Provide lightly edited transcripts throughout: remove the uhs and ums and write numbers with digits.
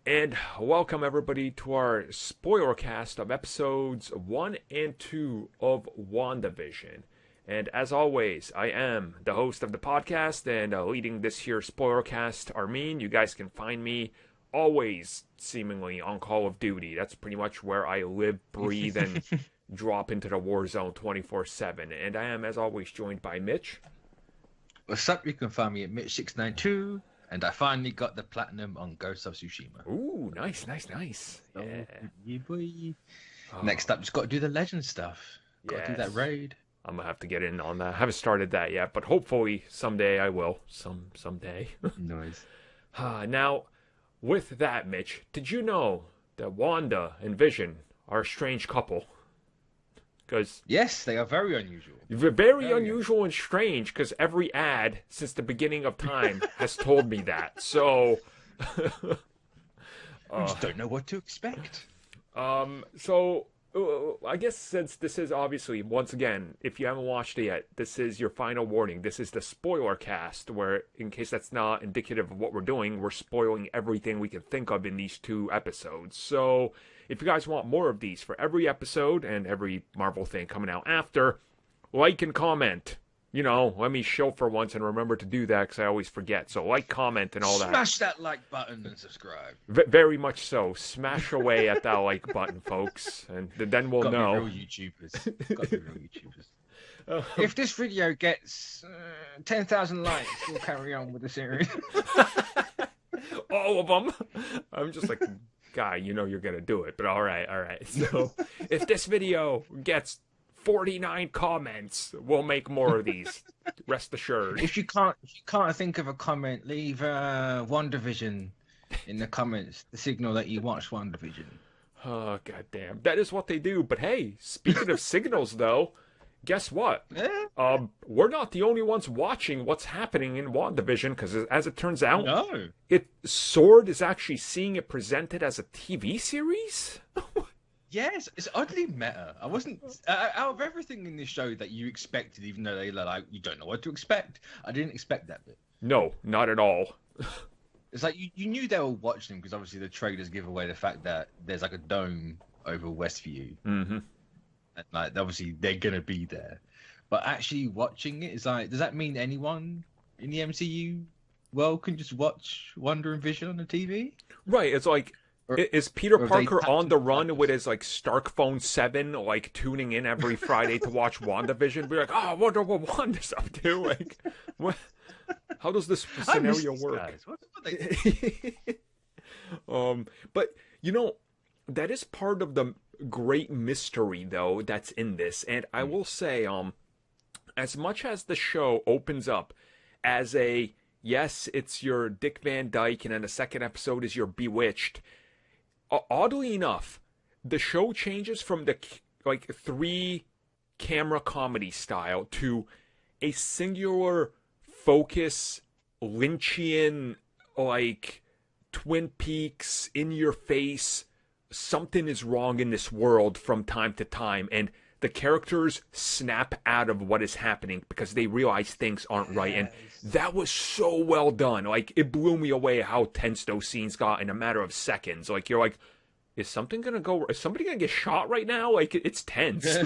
And welcome everybody to our spoilercast of episodes 1 and 2 of WandaVision. And as always, I am the host of the podcast and leading this here spoilercast, Armin. You guys can find me always seemingly on Call of Duty. That's pretty much where I live, breathe, and drop into the war zone 24/7. And I am, as always, joined by Mitch. What's up? You can find me at Mitch692. And I finally got the platinum on Ghost of Tsushima. Ooh, nice. Yeah. Yeah, boy. Next up, just got to do the legend stuff. Got to do that raid. I'm gonna have to get in on that. I haven't started that yet, but hopefully someday I will. Someday. Nice. Now, with that, Mitch, did you know that Wanda and Vision are a strange couple? Because yes, they are very unusual. Very unusual and strange, because every ad since the beginning of time has told me that. So, we just don't know what to expect. I guess since this is obviously, once again, if you haven't watched it yet, this is your final warning. This is the spoiler cast, where, in case that's not indicative of what we're doing, we're spoiling everything we can think of in these 2 episodes. So, if you guys want more of these for every episode and every Marvel thing coming out after, like and comment. You know, let me show for once and remember to do that because I always forget. So like, comment, and all that. Smash that like button and subscribe. Very much so. Smash away at that like button, folks, and then we'll know. Got to be real YouTubers. If this video gets 10,000 likes, we'll carry on with the series. All of them. I'm just like, guy, you know you're gonna do it, but all right. So if this video gets 49 comments, we'll make more of these. Rest assured. If you can't think of a comment, leave WandaVision in the comments. The signal that you watched WandaVision. Oh goddamn, that is what they do. But hey, speaking of signals, though, guess what? We're not the only ones watching what's happening in WandaVision, because as it turns out, Sword is actually seeing it presented as a TV series. Yes, it's oddly meta. I wasn't out of everything in this show that you expected, even though they like you don't know what to expect. I didn't expect that bit. No, not at all. It's like you knew they were watching because obviously the trailers give away the fact that there's like a dome over Westview, and like obviously they're gonna be there. But actually watching it is like, does that mean anyone in the MCU world can just watch Wonder and Vision on the TV? Right. It's like. Is Peter Parker on the run with his like Stark Phone 7, like tuning in every Friday to watch WandaVision? Be like, oh, I wonder what Wanda's up to. Like, what? How does this scenario work? What they... But you know, that is part of the great mystery, though, that's in this. And I will say, as much as the show opens up as a yes, it's your Dick Van Dyke, and then the second episode is your Bewitched. Oddly enough, the show changes from the 3 camera comedy style to a singular focus Lynchian, like Twin Peaks, in your face, something is wrong in this world from time to time, and the characters snap out of what is happening because they realize things aren't right. And that was so well done. Like, it blew me away how tense those scenes got in a matter of seconds. Like, you're like, is somebody gonna get shot right now? Like, it's tense.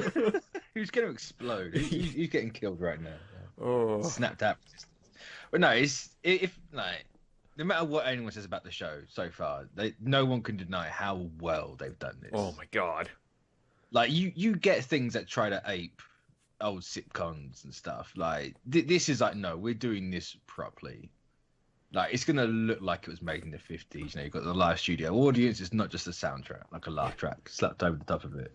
Who's gonna explode? Who's getting killed right now? Oh. Snapped out. But no, no matter what anyone says about the show so far, no one can deny how well they've done this. Oh my god. Like, you get things that try to ape old sitcoms and stuff. Like, this is like, no, we're doing this properly. Like, it's going to look like it was made in the 50s. You know, you've got the live studio audience. It's not just a soundtrack, like a laugh track slapped over the top of it.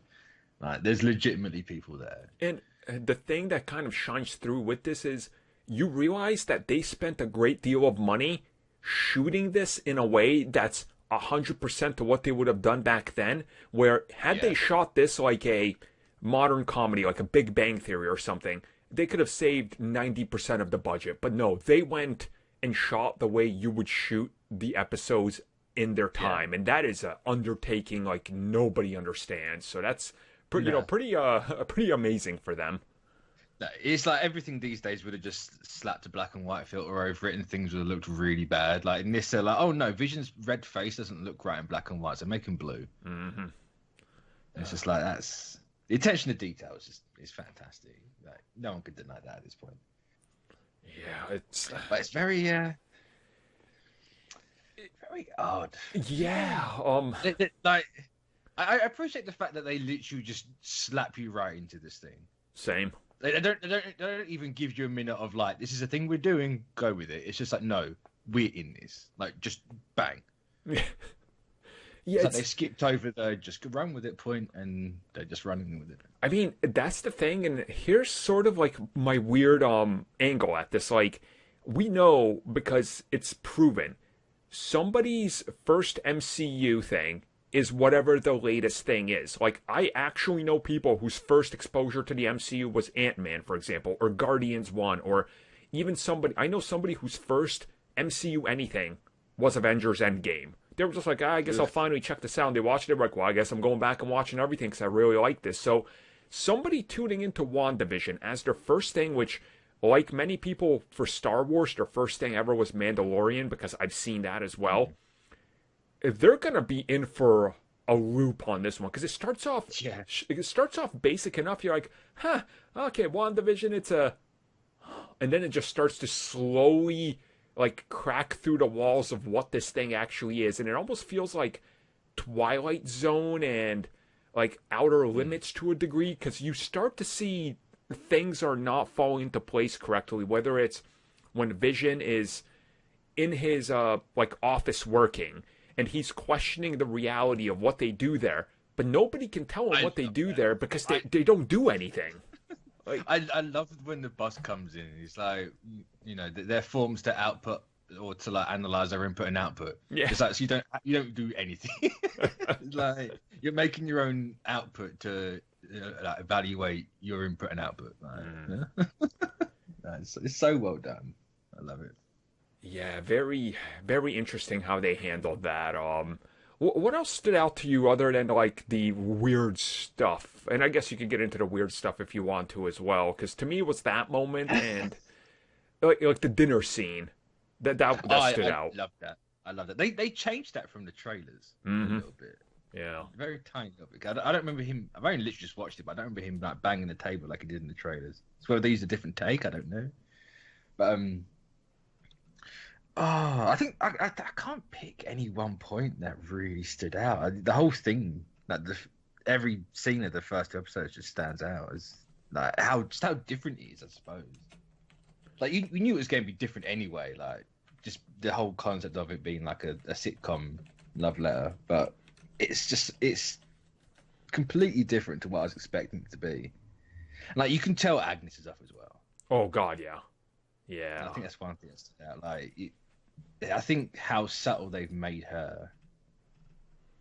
Like, there's legitimately people there. And the thing that kind of shines through with this is you realize that they spent a great deal of money shooting this in a way that's 100% to what they would have done back then, where had they shot this like a modern comedy, like a Big Bang Theory or something, they could have saved 90% of the budget. But no, they went and shot the way you would shoot the episodes in their time, and that is an undertaking like nobody understands. So that's pretty, pretty amazing for them. It's like everything these days would have just slapped a black and white filter over it, and things would have looked really bad. Like in this, they're like, oh no, Vision's red face doesn't look right in black and white, so make him blue. Mm-hmm. It's just like that's the attention to detail is fantastic. Like no one could deny that at this point. Yeah, but it's very odd. Yeah. Like I appreciate the fact that they literally just slap you right into this thing. Same. They don't even give you a minute of like, this is a thing we're doing, go with it. It's just like, no, we're in this. Like, just bang. Yeah, it's like they skipped over the just run with it point, and they're just running with it. I mean, that's the thing, and here's sort of like my weird angle at this. Like, we know because it's proven somebody's first MCU thing is whatever the latest thing is. Like, I actually know people whose first exposure to the MCU was Ant-Man, for example, or Guardians 1, or even I know somebody whose first MCU anything was Avengers Endgame. They were just like, I guess I'll finally check this out. And they watched it, like, well, I guess I'm going back and watching everything because I really like this. So, somebody tuning into WandaVision as their first thing, which, like many people for Star Wars, their first thing ever was Mandalorian, because I've seen that as well. If they're gonna be in for a loop on this one, because it starts off basic enough. You're like, okay, WandaVision, and then it just starts to slowly like crack through the walls of what this thing actually is, and it almost feels like Twilight Zone and like Outer Limits to a degree, because you start to see things are not falling into place correctly. Whether it's when Vision is in his like office working, and he's questioning the reality of what they do there, but nobody can tell him what they do there because they don't do anything. Like, I love when the boss comes in. He's like, you know, their forms to output or to like analyze their input and output. Yeah. It's like, so you don't do anything. It's like you're making your own output to like, evaluate your input and output. Like, it's so well done. I love it. Yeah, very, very interesting how they handled that. What else stood out to you other than like the weird stuff? And I guess you could get into the weird stuff if you want to as well, because to me it was that moment and like the dinner scene that stood out. I love that. They changed that from the trailers a little bit. Yeah, very tiny little bit. I don't remember him. I've only literally just watched it, but I don't remember him like banging the table like he did in the trailers. So whether they used a different take, I don't know. But I think I can't pick any one point that really stood out. The whole thing, like every scene of the first two episodes, just stands out as like how different it is. I suppose. Like we knew it was going to be different anyway. Like just the whole concept of it being like a sitcom love letter, but it's completely different to what I was expecting it to be. Like you can tell Agnes is up as well. Oh God, yeah. And I think that's one thing that stood out. Like. I think how subtle they've made her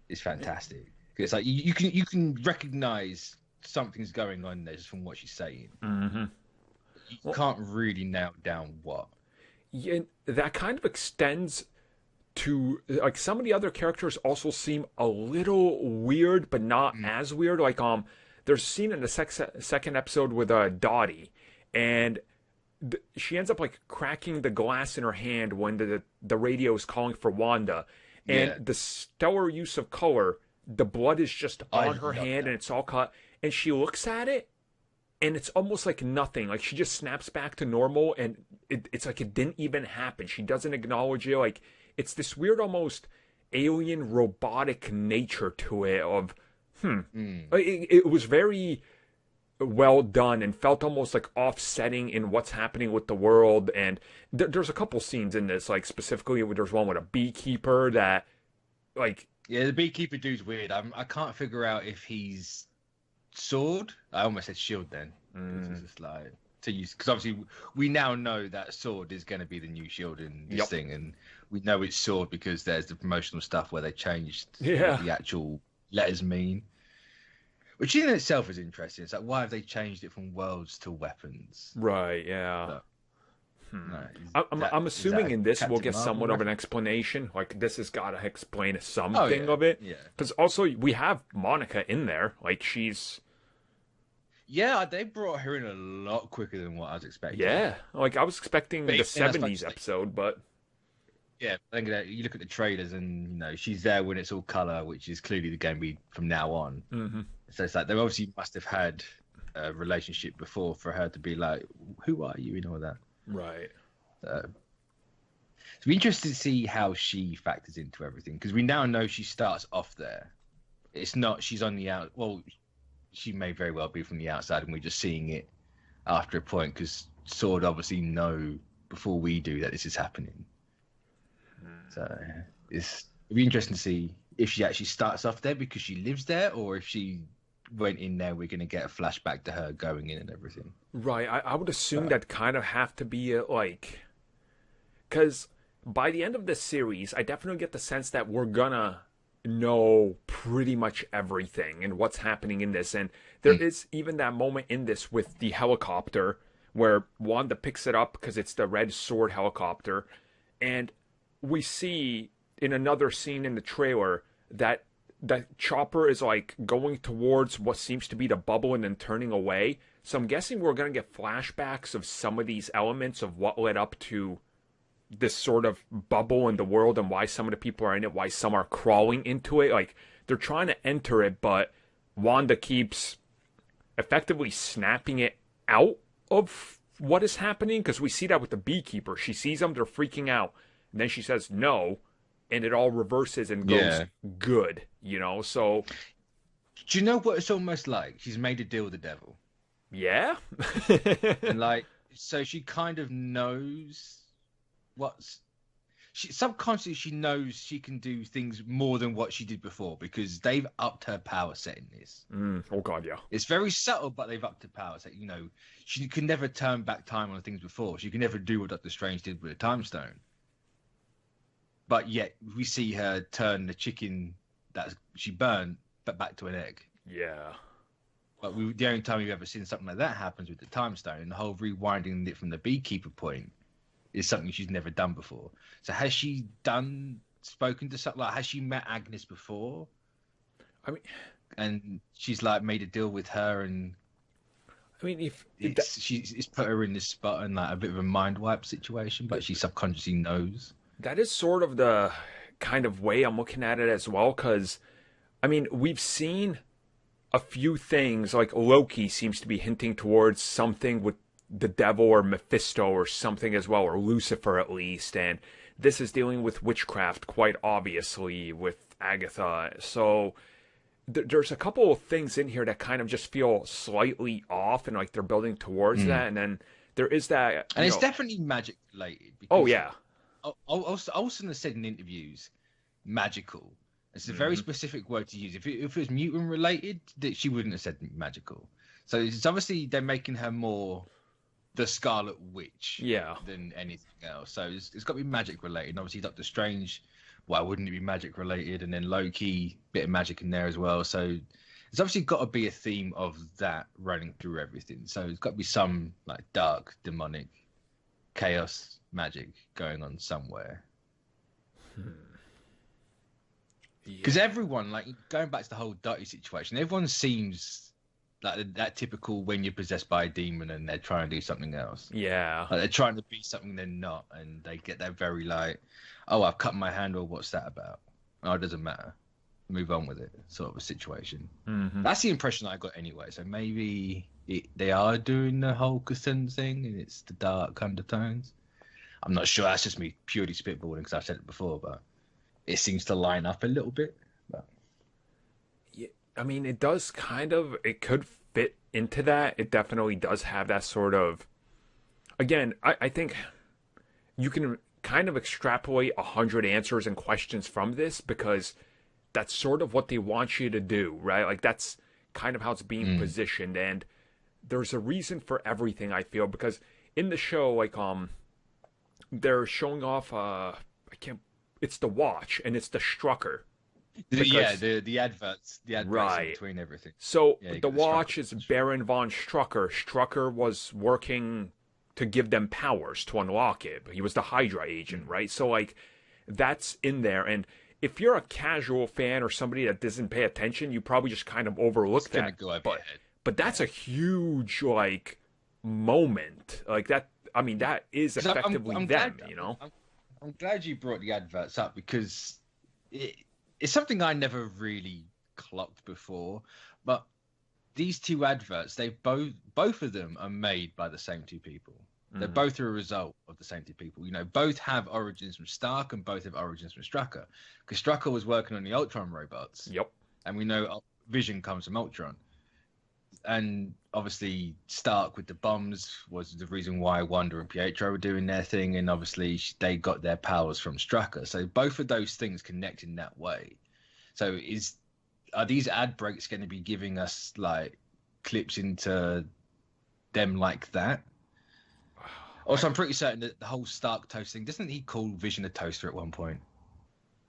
is fantastic. It's like you can recognize something's going on there just from what she's saying. Mm-hmm. You can't really nail down what. Yeah, that kind of extends to like some of the other characters also seem a little weird, but not as weird. Like there's a scene in the second episode with Dottie, and she ends up like cracking the glass in her hand when the radio is calling for Wanda, and the stellar use of color, the blood is just on her hand and it's all cut, and she looks at it and it's almost like nothing. Like she just snaps back to normal, and it's like it didn't even happen. She doesn't acknowledge it. Like it's this weird, almost alien robotic nature to it. Of it was very well done and felt almost like offsetting in what's happening with the world. And there's a couple scenes in this, like specifically there's one with a beekeeper that like the beekeeper dude's weird. I can't figure out if he's sword. I almost said shield then. It's just like to use, because obviously we now know that sword is going to be the new shield in this thing, and we know it's sword because there's the promotional stuff where they changed what the actual letters mean. Which in itself is interesting. It's like, why have they changed it from worlds to weapons? Right, yeah. No, I'm assuming in this we'll get somewhat of an explanation. Like, this has got to explain something of it. Yeah. Because also, we have Monica in there. Like, she's... Yeah, they brought her in a lot quicker than what I was expecting. Yeah, like I was expecting But the even then, I '70s suppose, like, episode, but yeah, I think that you look at the trailers and she's there when it's all color, which is clearly going to be from now on. mm-hmm. So it's like they obviously must have had a relationship before for her to be like, "Who are you?" and all that. Right. So it'll be interesting to see how she factors into everything because we now know she starts off there. It's not she's on the out. Well, she may very well be from the outside, and we're just seeing it after a point because Sword obviously know before we do that this is happening. So it'll be interesting to see if she actually starts off there because she lives there, or if she went in there. We're going to get a flashback to her going in and everything. Right. I would assume that kind of have to be like, because by the end of this series, I definitely get the sense that we're gonna know pretty much everything and what's happening in this. And there is even that moment in this with the helicopter where Wanda picks it up because it's the Red Sword helicopter, and we see in another scene in the trailer that Chopper is like going towards what seems to be the bubble and then turning away. So I'm guessing we're going to get flashbacks of some of these elements of what led up to this sort of bubble in the world and why some of the people are in it, why some are crawling into it. Like, they're trying to enter it, but Wanda keeps effectively snapping it out of what is happening, because we see that with the beekeeper. She sees them, they're freaking out, and then she says no, and it all reverses and goes good, so... Do you know what it's almost like? She's made a deal with the devil. Yeah? And so she kind of knows subconsciously she knows she can do things more than what she did before because they've upped her power set in this. Oh god, yeah. It's very subtle, but they've upped her power set. She can never turn back time on things before. She can never do what Doctor Strange did with the Time Stone. But yet we see her turn the chicken that she burned back to an egg. Yeah. But the only time we've ever seen something like that happens with the Time Stone, and the whole rewinding it from the beekeeper point is something she's never done before. So has she spoken to something, has she met Agnes before? I mean, and she's made a deal with her, and I mean, it's put her in this spot and a bit of a mind wipe situation, but she subconsciously knows. That is sort of the kind of way I'm looking at it as well, because I mean, we've seen a few things, like Loki seems to be hinting towards something with the devil or Mephisto or something as well, or Lucifer at least, and this is dealing with witchcraft quite obviously with Agatha. So there's a couple of things in here that kind of just feel slightly off, and like they're building towards that, and then there is that, and it's definitely magic related. Oh yeah. Olsen has said in interviews, magical. It's a very specific word to use. If it was mutant related, that she wouldn't have said magical. So it's obviously they're making her more the Scarlet Witch than anything else. So it's got to be magic related. And obviously Doctor Strange, why wouldn't it be magic related? And then Loki, bit of magic in there as well. So it's obviously got to be a theme of that running through everything. So it's got to be some dark, demonic, chaos magic going on somewhere. Because everyone, going back to the whole Dottie situation, everyone seems like that typical when you're possessed by a demon and they're trying to do something else. Yeah. They're trying to be something they're not, and they get that very oh, I've cut my hand, or what's that about? Oh, it doesn't matter. Move on with it, sort of a situation. That's the impression I got anyway. So maybe they are doing the whole Cthulhu thing, and it's the dark undertones. I'm not sure. That's just me purely spitballing because I've said it before, but it seems to line up a little bit. But yeah, I mean, it does it could fit into that. It definitely does have that sort of, again, I think you can kind of extrapolate 100 answers and questions from this, because that's sort of what they want you to do, right? Like, that's kind of how it's being positioned, and there's a reason for everything, I feel, because in the show, they're showing off, it's the watch, and it's the Strucker. The adverts right. in between everything. So the watch is Baron von Strucker. Strucker was working to give them powers to unlock it. He was the Hydra agent, right? So that's in there. And if you're a casual fan or somebody that doesn't pay attention, you probably just kind of overlook that. Go over but your head. But that's a huge, like, moment. Like, that, I mean, that is 'Cause effectively I'm them, glad, you know? I'm glad you brought the adverts up because it's something I never really clocked before. But these two adverts, they both of them are made by the same two people. They're both a result of the same two people. You know, both have origins from Stark and both have origins from Strucker. Because Strucker was working on the Ultron robots. Yep. And we know Vision comes from Ultron. And obviously Stark with the bombs was the reason why Wanda and Pietro were doing their thing. And obviously they got their powers from Strucker. So both of those things connect in that way. So are these ad breaks going to be giving us like clips into them like that? Also, I'm pretty certain that the whole Stark toast thing, doesn't he call Vision a toaster at one point?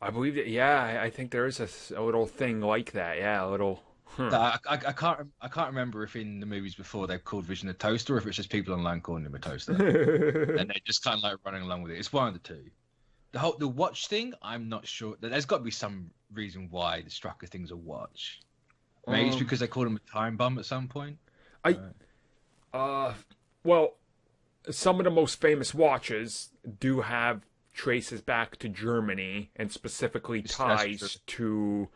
I believe that, yeah, I think there is a little thing like that. Yeah, a little. I can't remember if in the movies before they've called Vision a toaster or if it's just people online calling him a toaster. And they're just kind of like running along with it. It's one of the two. The watch thing, I'm not sure. There's got to be some reason why the Strucker thing's a watch. Maybe it's because they called him a time bomb at some point. Well, some of the most famous watches do have traces back to Germany and specifically ties to,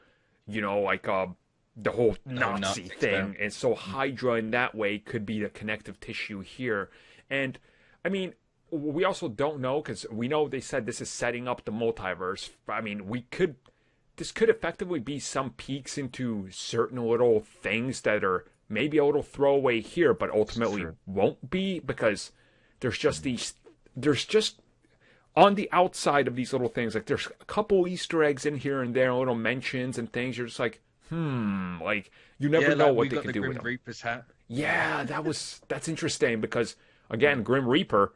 you know, like the whole Nazi thing. And so Hydra in that way could be the connective tissue here. And I mean, we also don't know, because we know they said this is setting up the multiverse. I mean, this could effectively be some peeks into certain little things that are maybe a little throwaway here, but ultimately won't be, because there's just on the outside of these little things, like there's a couple Easter eggs in here and there, little mentions and things. You're just like, like you never know what they can do with them. Reaper's hat. Yeah, that's interesting, because again, Grim Reaper,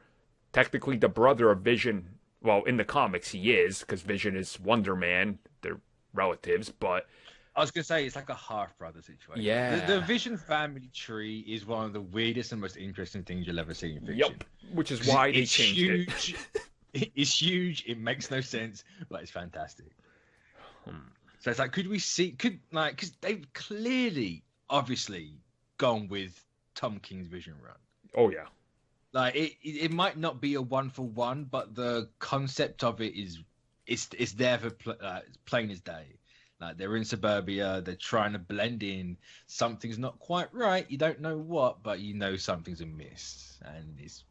technically the brother of Vision. Well, in the comics he is, because Vision is Wonder Man. They're relatives, but I was going to say, it's like a half-brother situation. Yeah. The Vision family tree is one of the weirdest and most interesting things you'll ever see in fiction. Yep, which is why they changed it. It's huge, it makes no sense, but it's fantastic. So it's like, because they've clearly, obviously, gone with Tom King's Vision run. Oh, yeah. Like, it might not be a one-for-one, but the concept of it is, it's there for plain as day. Like, they're in suburbia, they're trying to blend in. Something's not quite right. You don't know what, but you know something's amiss. And it's,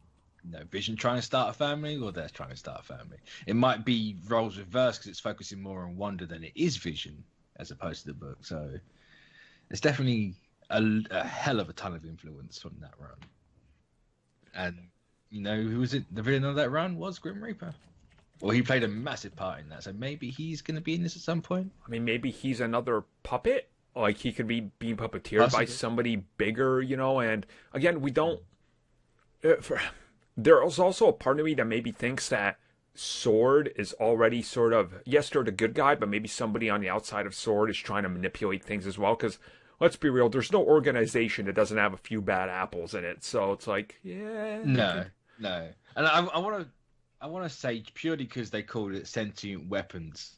you know, Vision trying to start a family, or they're trying to start a family. It might be roles reversed because it's focusing more on Wanda than it is Vision, as opposed to the book. So it's definitely a hell of a ton of influence from that run. And, you know, who was it? The villain of that run was Grim Reaper. Well, he played a massive part in that, so maybe he's going to be in this at some point. I mean, maybe he's another puppet. Like, he could be being puppeteered by somebody bigger, you know. And, again, we don't... There's also a part of me that maybe thinks that Sword is already sort of... Yes, they're the good guy, but maybe somebody on the outside of Sword is trying to manipulate things as well. Because, let's be real, there's no organization that doesn't have a few bad apples in it. So it's like, yeah... No. And I want to say, purely because they called it sentient weapons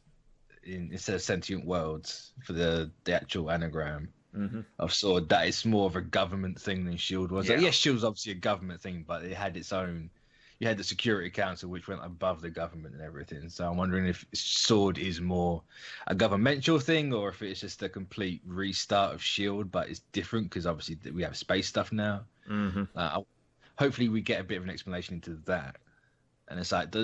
instead of sentient worlds for the actual anagram of Sword, that it's more of a government thing than S.H.I.E.L.D. was. Yeah. Like, yes, S.H.I.E.L.D.'s obviously a government thing, but it had its own... You had the Security Council, which went above the government and everything. So I'm wondering if Sword is more a governmental thing, or if it's just a complete restart of S.H.I.E.L.D., but it's different because obviously we have space stuff now. Hopefully we get a bit of an explanation into that. And it's like,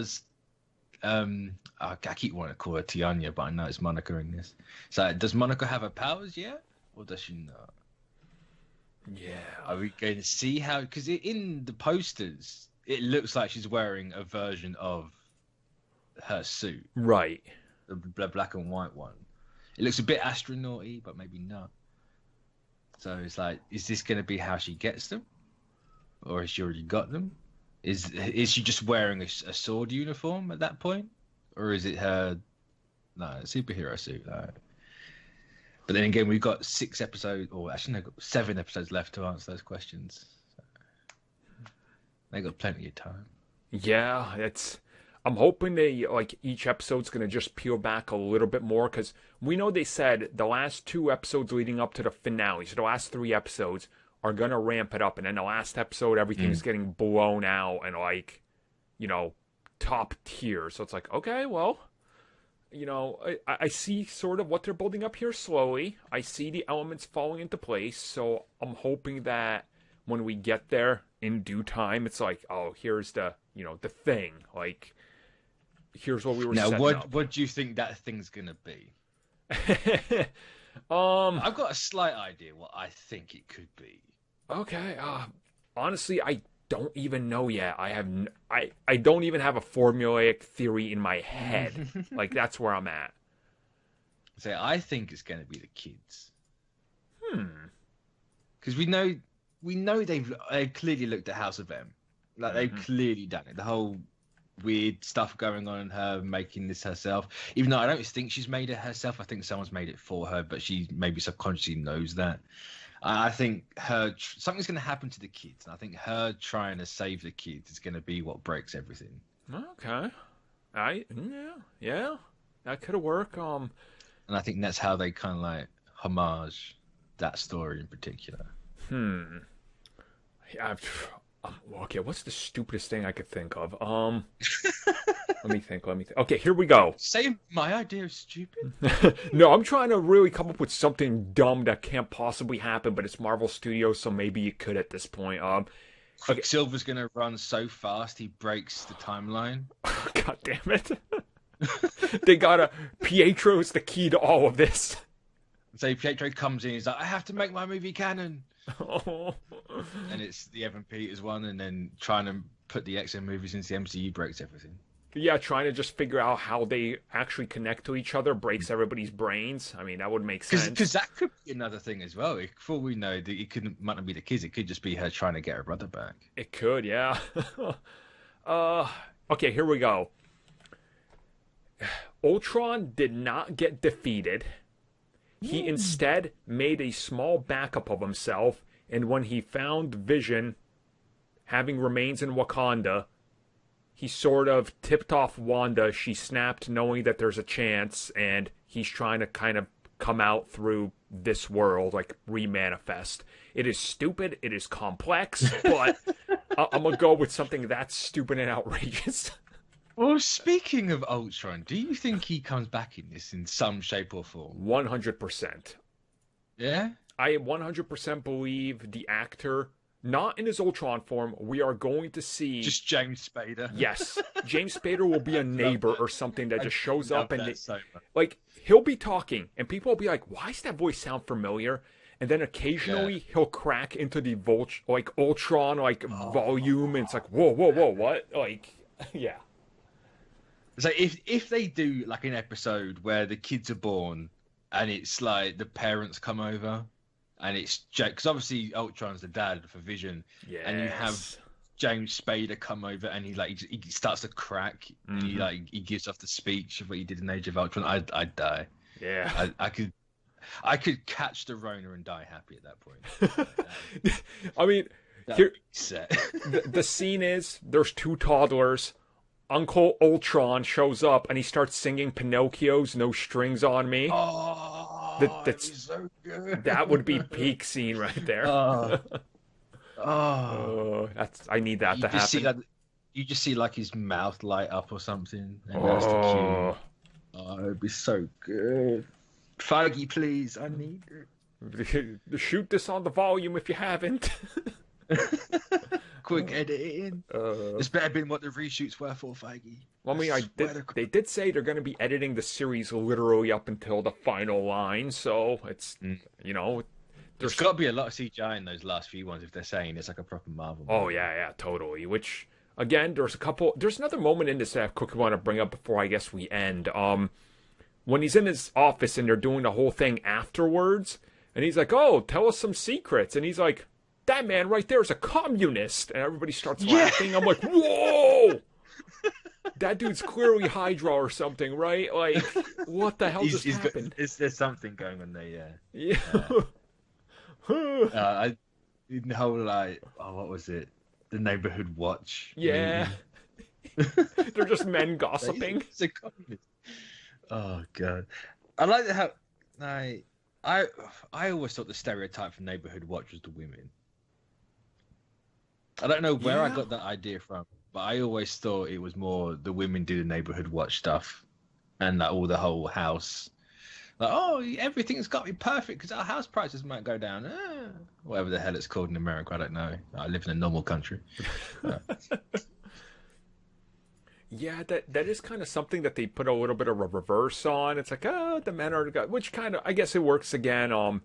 I keep wanting to call her Tianya, but I know it's Monica in this. So does Monica have her powers yet, or does she not? Yeah. Are we going to see how? Because in the posters, it looks like she's wearing a version of her suit, Right. the black and white one. It looks a bit astronauty, but maybe not. So it's like, is this going to be how she gets them, or has she already got them? Is she just wearing a Sword uniform at that point, or is it her superhero suit? But then again, we've got 6 episodes, or actually no, 7 episodes left to answer those questions. So they got plenty of time. Yeah, I'm hoping each episode's going to just peel back a little bit more, because we know they said the last 2 episodes leading up to the finale, so the last 3 episodes, are going to ramp it up. And in the last episode, everything's getting blown out and, like, you know, top tier. So it's like, okay, well, you know, I see sort of what they're building up here slowly. I see the elements falling into place. So I'm hoping that when we get there in due time, it's like, oh, here's the, you know, the thing. Like, here's what we were setting up. What do you think that thing's going to be? I've got a slight idea what I think it could be. Okay. Honestly, I don't even know yet. I don't even have a formulaic theory in my head. Like, that's where I'm at. So I think it's going to be the kids. Because we know they've clearly looked at House of M. Like, they've clearly done it. The whole weird stuff going on in her making this herself. Even though I don't think she's made it herself. I think someone's made it for her, but she maybe subconsciously knows that. I think something's going to happen to the kids. And I think her trying to save the kids is going to be what breaks everything. Okay. Yeah. That could have worked. And I think that's how they kind of like homage that story in particular. Yeah, okay, what's the stupidest thing I could think of? Let me think. Okay, here we go. Say my idea is stupid? No, I'm trying to really come up with something dumb that can't possibly happen, but it's Marvel Studios, so maybe it could at this point. Quicksilver's going to run so fast he breaks the timeline. God damn it. They gotta... Pietro's the key to all of this. So Pietro comes in, he's like, I have to make my movie canon. And it's the Evan Peters one, and then trying to put the X-Men movies into the MCU breaks everything. Yeah, trying to just figure out how they actually connect to each other breaks everybody's brains. I mean, that would make sense. Because that could be another thing as well. For all we know, it might not be the kids. It could just be her trying to get her brother back. It could, yeah. Okay, here we go. Ultron did not get defeated. He instead made a small backup of himself, and when he found Vision having remains in Wakanda, he sort of tipped off Wanda. She snapped knowing that there's a chance, and he's trying to kind of come out through this world, like remanifest. It is stupid, it is complex, but I'm going to go with something that's stupid and outrageous. Well, speaking of Ultron, do you think he comes back in this in some shape or form? 100%. Yeah? I 100% believe the actor, not in his Ultron form, we are going to see... Just James Spader. Yes. James Spader will be a neighbor or something that just shows up and... So like, he'll be talking, and people will be like, why does that voice sound familiar? And then occasionally he'll crack into the Ultron, volume, and it's like, whoa, what? Like, yeah. So if they do like an episode where the kids are born and it's like the parents come over and it's Jake, because obviously Ultron's the dad for Vision, and you have James Spader come over and he starts to crack and he gives off the speech of what he did in Age of Ultron. I'd die. Yeah, I could catch the Rona and die happy at that point. I mean, here the scene is there's two toddlers. Uncle Ultron shows up and he starts singing Pinocchio's "No Strings on Me." Oh, that's so good. That would be peak scene right there. I need that to happen. You just see like his mouth light up or something. And that's the cue. Oh, it'd be so good. Feige, please, I need it. Shoot this on the volume if you haven't. Quick edit it in. It's better been what the reshoots were for, Feige. Well, I mean, they did say they're going to be editing the series literally up until the final line, so it's, you know... There's got to be a lot of CGI in those last few ones if they're saying it's like a proper Marvel movie. Oh, yeah, totally. Which, again, there's another moment in this that I quickly want to bring up before I guess we end. When he's in his office and they're doing the whole thing afterwards, and he's like, oh, tell us some secrets. And he's like, that man right there is a communist. And everybody starts laughing. I'm like, whoa! That dude's clearly Hydra or something, right? Like, what the hell just happened? There's something going on there, yeah. The whole, like, what was it? The Neighborhood Watch. Yeah. They're just men gossiping. It's a communist. Oh, God. I like how... I always thought the stereotype for Neighborhood Watch was the women. I don't know where I Yeah. got that idea from, but I always thought it was more the women do the neighborhood watch stuff and like all the whole house. Like, oh, everything's got to be perfect because our house prices might go down. Whatever the hell it's called in America, I don't know. I live in a normal country. Yeah, that is kind of something that they put a little bit of a reverse on. It's like, oh, the men are the guys, which kind of, I guess it works again. I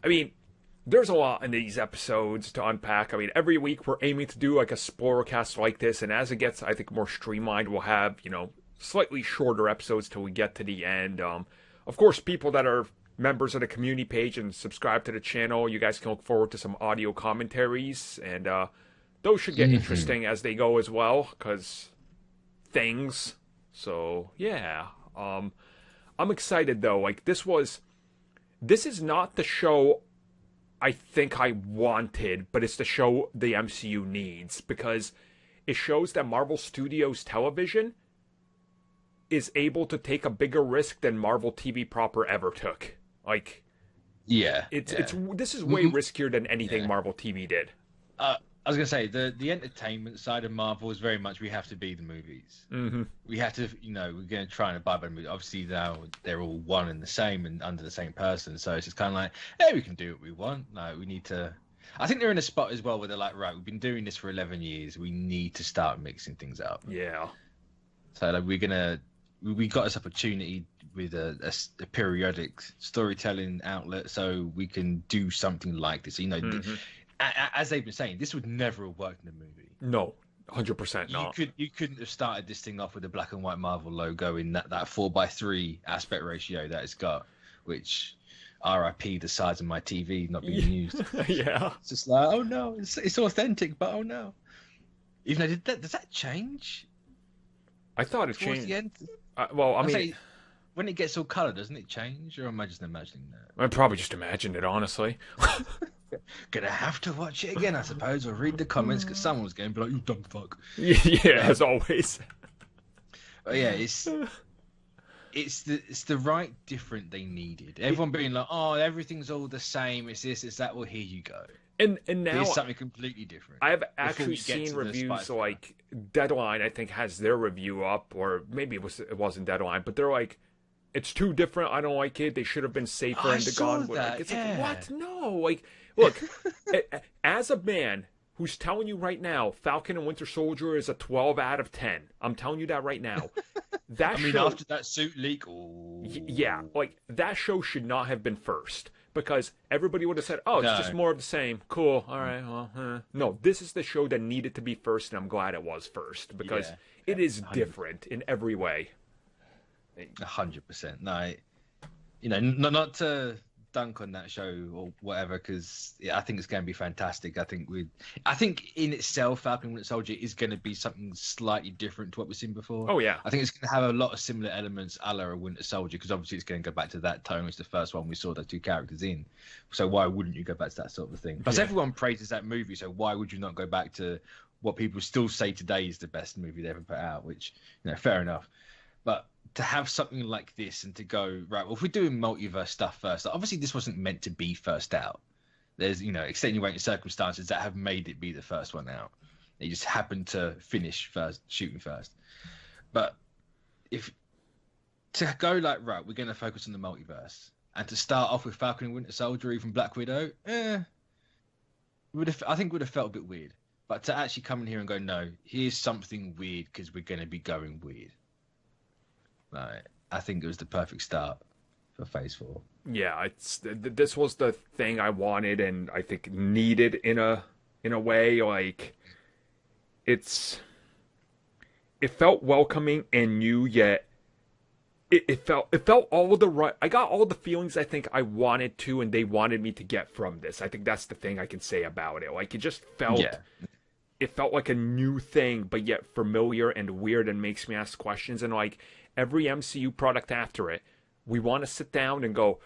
mean, there's a lot in these episodes to unpack. I mean, every week we're aiming to do like a spoilercast like this, and as it gets, I think, more streamlined, we'll have, slightly shorter episodes till we get to the end. Of course, people that are members of the community page and subscribe to the channel, you guys can look forward to some audio commentaries, and those should get interesting as they go as well, because things. So yeah, I'm excited though. Like this is not the show I think I wanted, but it's the show the MCU needs, because it shows that Marvel Studios Television is able to take a bigger risk than Marvel TV proper ever took. Like, it's this is way riskier than anything Marvel TV did. I was gonna say the entertainment side of Marvel is very much we have to be the movies. Mm-hmm. We have to, we're gonna try and abide by the movie. Obviously now they're all one and the same and under the same person, so it's just kind of like, hey, we can do what we want. Like we need to. I think they're in a spot as well where they're like, right, we've been doing this for 11 years. We need to start mixing things up. Yeah. So like we got this opportunity with a periodic storytelling outlet, so we can do something like this. As they've been saying, this would never have worked in a movie. No, 100% not. You couldn't have started this thing off with a black and white Marvel logo in that 4:3 aspect ratio that it's got, which RIP the size of my TV not being used. Yeah. It's just like, oh no, it's authentic, but oh no. Even though does that change? I thought it Towards changed. the end? Well, I mean, when it gets all color, doesn't it change? Or am I just imagining that? I probably just imagined it, honestly. Gonna have to watch it again, I suppose, or read the comments because someone's going to be like, "You dumb fuck." Yeah, as always. But yeah, it's the right different they needed. Everyone being like, "Oh, everything's all the same. It's this, it's that." Well, here you go. And now here's something completely different. I've actually seen reviews like Deadline. I think has their review up, or maybe it wasn't Deadline, but they're like, it's too different. I don't like it. They should have been safer and gone with it. It's like, what? No, like. Look, as a man who's telling you right now, Falcon and Winter Soldier is a 12 out of 10. I'm telling you that right now. After that suit leak, yeah, like that show should not have been first, because everybody would have said, "Oh, it's just more of the same." Cool. All right. Well, no, this is the show that needed to be first, and I'm glad it was first, because it is 100%. Different in every way. 100%. No, not to dunk on that show or whatever, because I think it's going to be fantastic. I think in itself Falcon and Winter Soldier is going to be something slightly different to what we've seen before. Oh yeah, I think it's going to have a lot of similar elements a la Winter Soldier, because obviously it's going to go back to that tone which the first one we saw those two characters in, so why wouldn't you go back to that sort of thing? Plus everyone praises that movie, so why would you not go back to what people still say today is the best movie they ever put out, which fair enough. But to have something like this and to go, right, well, if we're doing multiverse stuff first, obviously this wasn't meant to be first out. There's, extenuating circumstances that have made it be the first one out. They just happened to finish first, shooting first. But if to go like, right, we're going to focus on the multiverse, and to start off with Falcon and Winter Soldier, even Black Widow, I think would have felt a bit weird. But to actually come in here and go, no, here's something weird because we're going to be going weird. Right. I think it was the perfect start for Phase 4. Yeah, this was the thing I wanted and I think needed in a way. Like, it felt welcoming and new, yet it felt all the right. I got all the feelings I think I wanted to and they wanted me to get from this. I think that's the thing I can say about it. Like, it just felt. Yeah. It felt like a new thing, but yet familiar and weird, and makes me ask questions. And like every MCU product after it, we want to sit down and go,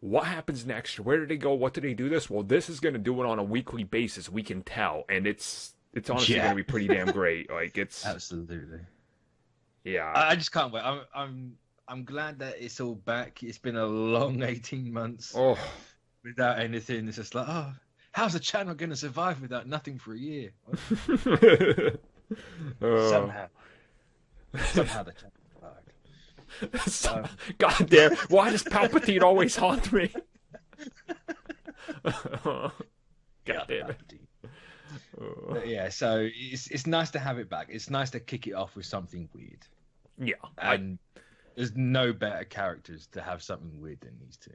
what happens next? Where did they go? What did they do this? Well, this is going to do it on a weekly basis. We can tell. And it's honestly going to be pretty damn great. Like, it's absolutely. Yeah. I just can't wait. I'm glad that it's all back. It's been a long 18 months without anything. It's just like, How's the channel going to survive without nothing for a year? Uh, Somehow the channel survived. God damn! Why does Palpatine always haunt me? God damn it! But yeah, so it's nice to have it back. It's nice to kick it off with something weird. Yeah, And there's no better characters to have something weird than these two.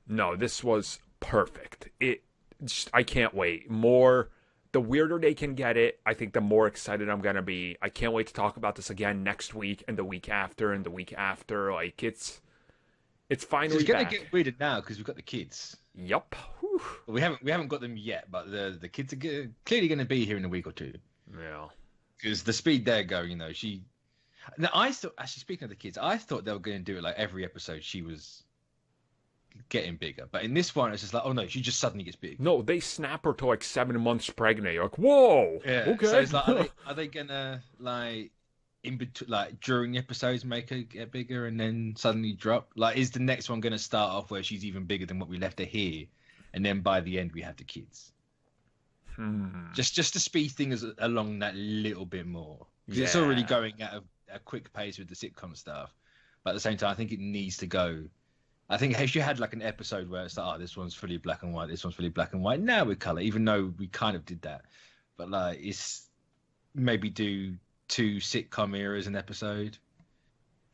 No, this was perfect. I can't wait. The weirder they can get it, I think the more excited I'm gonna be. I can't wait to talk about this again next week and the week after and the week after. Like it's finally It's gonna back. get weirder now because we've got the kids. Yup. Whew. We haven't got them yet, but the kids are clearly going to be here in a week or two. Yeah. Because the speed they're going, Now I thought, actually, speaking of the kids, I thought they were going to do it like every episode. She was getting bigger, but in this one, it's just like, oh no, she just suddenly gets big. No, they snap her to like 7 months pregnant. You're like, whoa. Yeah. Okay. So it's like, are they gonna like in between, like during the episodes, make her get bigger and then suddenly drop? Like, is the next one gonna start off where she's even bigger than what we left her here? And then by the end, we have the kids. Just to speed things along that little bit more. Because it's already going at a quick pace with the sitcom stuff. But at the same time, I think it needs to go. I think if you had like an episode where it's like, oh, this one's fully black and white, this one's fully black and white, now with color, even though we kind of did that. But like, it's maybe do 2 sitcom eras an episode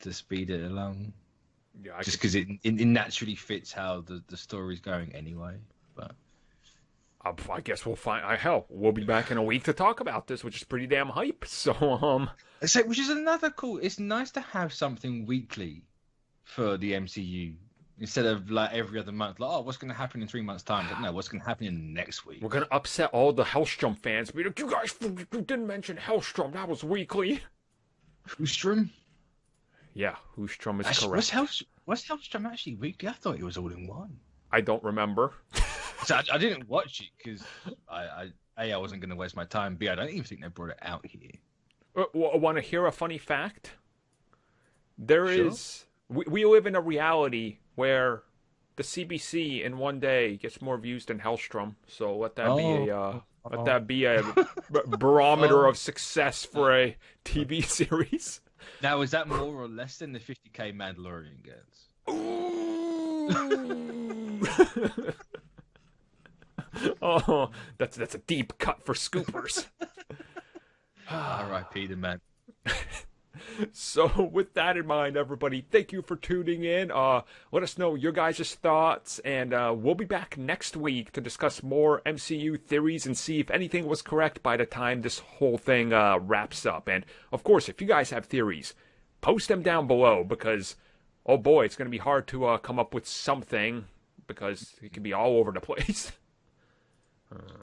to speed it along. Yeah, just because it naturally fits how the story's going anyway. But I guess we'll find. Hell, we'll be back in a week to talk about this, which is pretty damn hype. So which is another cool. It's nice to have something weekly for the MCU instead of like every other month. Like, oh, what's going to happen in 3 months' time? But no, what's going to happen in next week? we're gonna upset all the Hellstrom fans. Be like, you guys didn't mention Hellstrom. That was weekly. Hellstrom? Yeah, Hellstrom is Actually, correct. what's Hellstrom actually weekly? I thought it was all in one. I don't remember. So I didn't watch it because I wasn't going to waste my time. B, I don't even think they brought it out here. Want to hear a funny fact? There is. We live in a reality where the CBC in one day gets more views than Hellstrom. So let that be a barometer of success for a TV series. Now, is that more or less than the 50K Mandalorian gets? Oh, that's a deep cut for scoopers. R.I.P. the man. So with that in mind, everybody, thank you for tuning in. Let us know your guys' thoughts, and we'll be back next week to discuss more MCU theories and see if anything was correct by the time this whole thing wraps up. And of course, if you guys have theories, post them down below, because oh boy, it's going to be hard to come up with something, because it can be all over the place.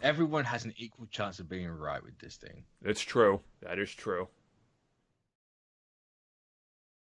Everyone has an equal chance of being right with this thing. It's true. That is true.